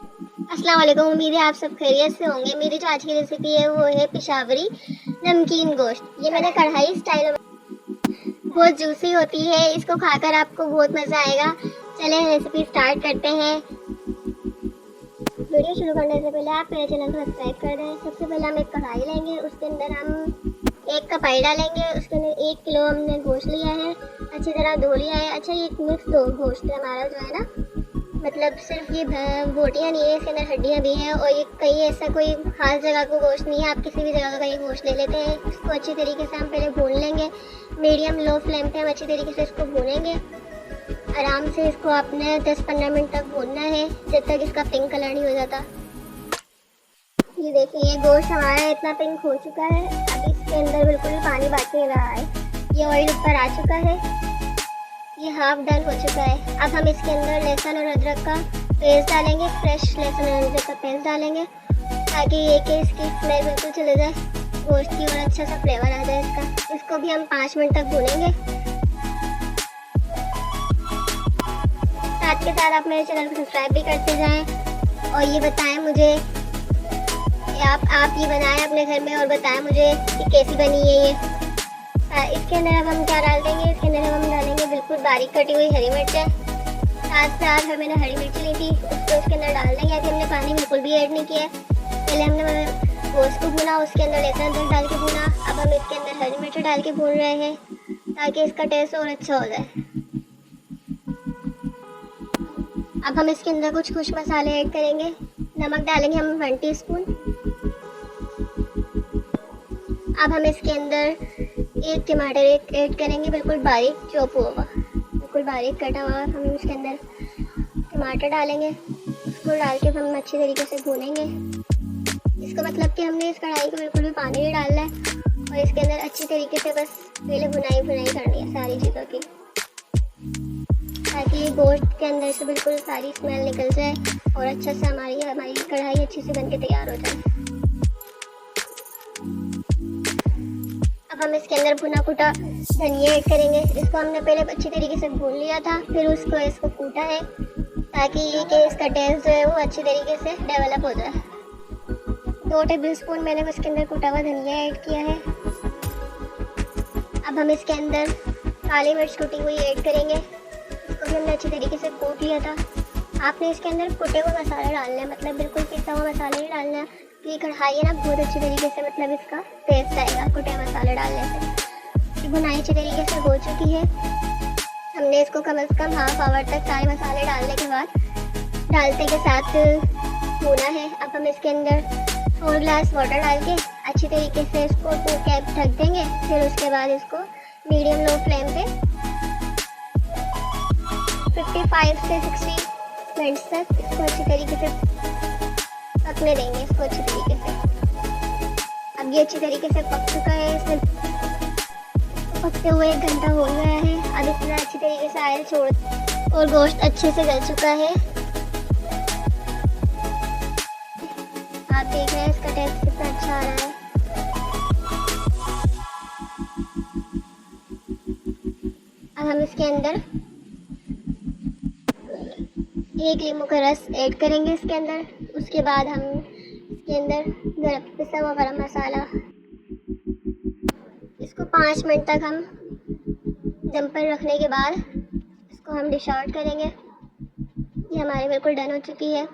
अस्सलाम वालेकुम। उम्मीद है आप सब खैरियत से होंगे। मेरी जो आज की रेसिपी है वो है पेशावरी नमकीन गोश्त। ये मैंने कढ़ाई स्टाइल में, बहुत जूसी होती है, इसको खाकर आपको बहुत मज़ा आएगा। चलें रेसिपी स्टार्ट करते हैं। वीडियो शुरू करने से पहले आप मेरे चैनल को सब्सक्राइब कर दें। सबसे पहले हम एक कढ़ाई लेंगे, उसके अंदर हम 1 कप पानी डालेंगे। उसके अंदर 1 किलो हमने गोश्त लिया है, अच्छी तरह धो लिया है। अच्छा, ये मिक्स दो गोश्त है हमारा जो है ना, मतलब सिर्फ ये बोटियाँ नहीं है, इसके अंदर हड्डियाँ भी हैं। और ये कहीं ऐसा कोई खास जगह को गोश्त नहीं है, आप किसी भी जगह का ये गोश्त ले लेते हैं। इसको अच्छी तरीके से हम पहले भून लेंगे, मीडियम लो फ्लेम पे हम अच्छी तरीके से इसको भूनेंगे। आराम से इसको आपने 10-15 मिनट तक भूनना है, जब तक इसका पिंक कलर नहीं हो जाता। ये देखिए, ये गोश्त हमारा इतना पिंक हो चुका है। अब इसके अंदर बिल्कुल भी पानी बाकी नहीं रहा है, ये ऑयल ऊपर आ चुका है, ये हाफ डन हो चुका है। अब हम इसके अंदर लहसुन और अदरक का पेस्ट डालेंगे, फ्रेश लहसुन और अदरक का पेस्ट डालेंगे, ताकि ये कि इसकी स्मेल बिल्कुल चले जाए गोश्त की और अच्छा सा फ्लेवर आ जाए इसका। इसको भी हम 5 मिनट तक भूनेंगे। साथ के साथ आप मेरे चैनल को सब्सक्राइब भी करते जाएं और ये बताएं मुझे, आप ये बनाएं अपने घर में और बताएं मुझे कि कैसी बनी है ये। इसके अंदर अब हम क्या डाल देंगे, इसके अंदर हम डालेंगे बिल्कुल बारीक कटी हुई हरी मिर्चें। साथ मैंने हरी मिर्ची ली थी, उसको इसके अंदर डाल देंगे। अभी हमने पानी बिल्कुल भी ऐड नहीं किया। पहले हमने गोश्त को भुना, उसके अंदर लहसुन अदरक डाल के भुना। अब हम इसके अंदर हरी मिर्ची डाल के भून रहे हैं, ताकि इसका टेस्ट और अच्छा हो जाए। अब हम इसके अंदर कुछ मसाले ऐड करेंगे। नमक डालेंगे हम 1 टीस्पून। अब हम इसके अंदर 1 टमाटर ऐड करेंगे, बिल्कुल बारीक चॉप हुआ, बिल्कुल बारीक कटा हुआ। हम इसके अंदर टमाटर डालेंगे, उसको डाल के हम अच्छी तरीके से भूनेंगे। इसका मतलब कि हमने इस कढ़ाई को बिल्कुल भी पानी नहीं डालना है और इसके अंदर अच्छी तरीके से बस पहले भुनाई करनी है सारी चीज़ों की, ताकि ये गोश्त के अंदर से बिल्कुल सारी स्मेल निकल जाए और अच्छा से हमारी कढ़ाई अच्छी से बन के तैयार हो जाए। अब हम इसके अंदर भुना कुटा धनिया ऐड करेंगे। इसको हमने पहले अच्छी तरीके से भून लिया था, फिर इसको कूटा है, ताकि ये कि इसका टेस्ट जो है वो अच्छी तरीके से डेवलप हो जाए। 2 टेबल स्पून मैंने इसके अंदर कूटा हुआ धनिया ऐड किया है। अब हम इसके अंदर काली मिर्च कुटी हुई ऐड करेंगे। इसको भी हमने अच्छी तरीके से कूट लिया था। आपने इसके अंदर कुटे हुए मसाला डालना है, मतलब बिल्कुल पिसा हुआ मसाला नहीं डालना है। ये कढ़ाई है ना, बहुत अच्छी तरीके से मतलब इसका टेस्ट आएगा कुटे मसाले डालने से। भुनाई अच्छी तरीके से हो चुकी है। हमने इसको कम से कम हाफ आवर तक सारे मसाले डालने के बाद डालते के साथ भुना है। अब हम इसके अंदर 4 ग्लास वाटर डाल के अच्छी तरीके से इसको कैप ढक देंगे। फिर उसके बाद इसको मीडियम लो फ्लेम पे 55 से 60 मिनट्स तक इसको अच्छी तरीके से पकने देंगे, इसको अच्छी तरीके से। अब ये अच्छी तरीके से पक चुका है, इसमें पकते हुए 1 घंटा हो गया है। अब इसमें अच्छी तरीके से ऑयल छोड़ और गोश्त अच्छे से गल चुका है। आप देख रहे हैं इसका टेस्ट कितना अच्छा आ रहा है। अब हम इसके अंदर 1 नींबू का रस ऐड करेंगे इसके अंदर। उसके बाद हम इसके अंदर पिसा हुआ गरम मसाला, इसको 5 मिनट तक हम दम पर रखने के बाद इसको हम डिश आउट करेंगे। ये हमारी बिल्कुल डन हो चुकी है।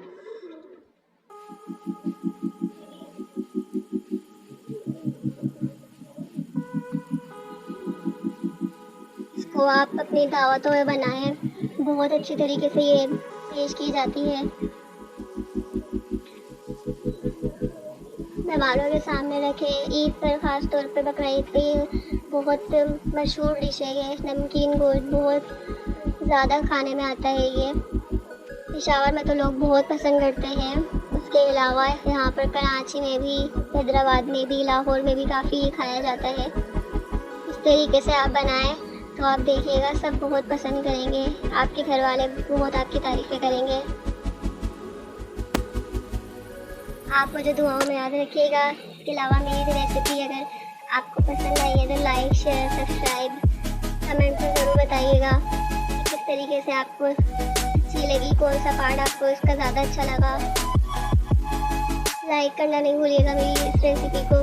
इसको आप अपनी दावतों में बनाएं, बहुत अच्छी तरीके से ये पेश की जाती है। मेहमानों के सामने रखें, ईद पर ख़ास तौर पे बकरा ईद की बहुत मशहूर डिश है ये नमकीन गोश्त। बहुत ज़्यादा खाने में आता है ये। पेशावर में तो लोग बहुत पसंद करते हैं। उसके अलावा यहाँ पर कराची में भी, हैदराबाद में भी, लाहौर में भी काफ़ी खाया जाता है। इस तरीके से आप बनाएं तो आप देखिएगा सब बहुत पसंद करेंगे, आपके घर वाले बहुत आपकी तारीफ़ें करेंगे। आप मुझे दुआओं में याद रखिएगा। इसके अलावा मेरी रेसिपी अगर आपको पसंद आई है तो लाइक, शेयर, सब्सक्राइब, कमेंट में ज़रूर बताइएगा कि किस तरीके से आपको अच्छी कैसी लगी, कौन सा पार्ट आपको इसका ज़्यादा अच्छा लगा। लाइक करना नहीं भूलिएगा मेरी इस रेसिपी को।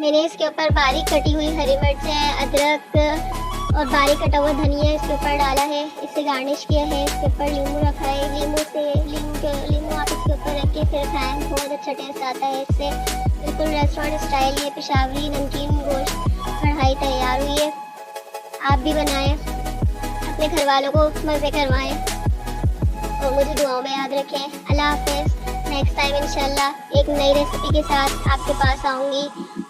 मैंने इसके ऊपर बारीक कटी हुई हरी मिर्च है, अदरक और बारीक कटा हुआ धनिया इसके ऊपर डाला है, इसे गार्निश किया है। इसके ऊपर नींबू रखा है, नींबू आप इसके ऊपर रख के फिर खाएं, बहुत अच्छा टेस्ट आता है इससे। बिल्कुल रेस्टोरेंट स्टाइल ये पेशावरी नमकीन गोश्त कढ़ाई तैयार हुई है। आप भी बनाएं, अपने घर वालों को मज़े करवाएं और मुझे दुआओं में याद रखें। अल्लाह हाफ़िज़। नेक्स्ट टाइम इंशाल्लाह एक नई रेसिपी के साथ आपके पास आऊँगी।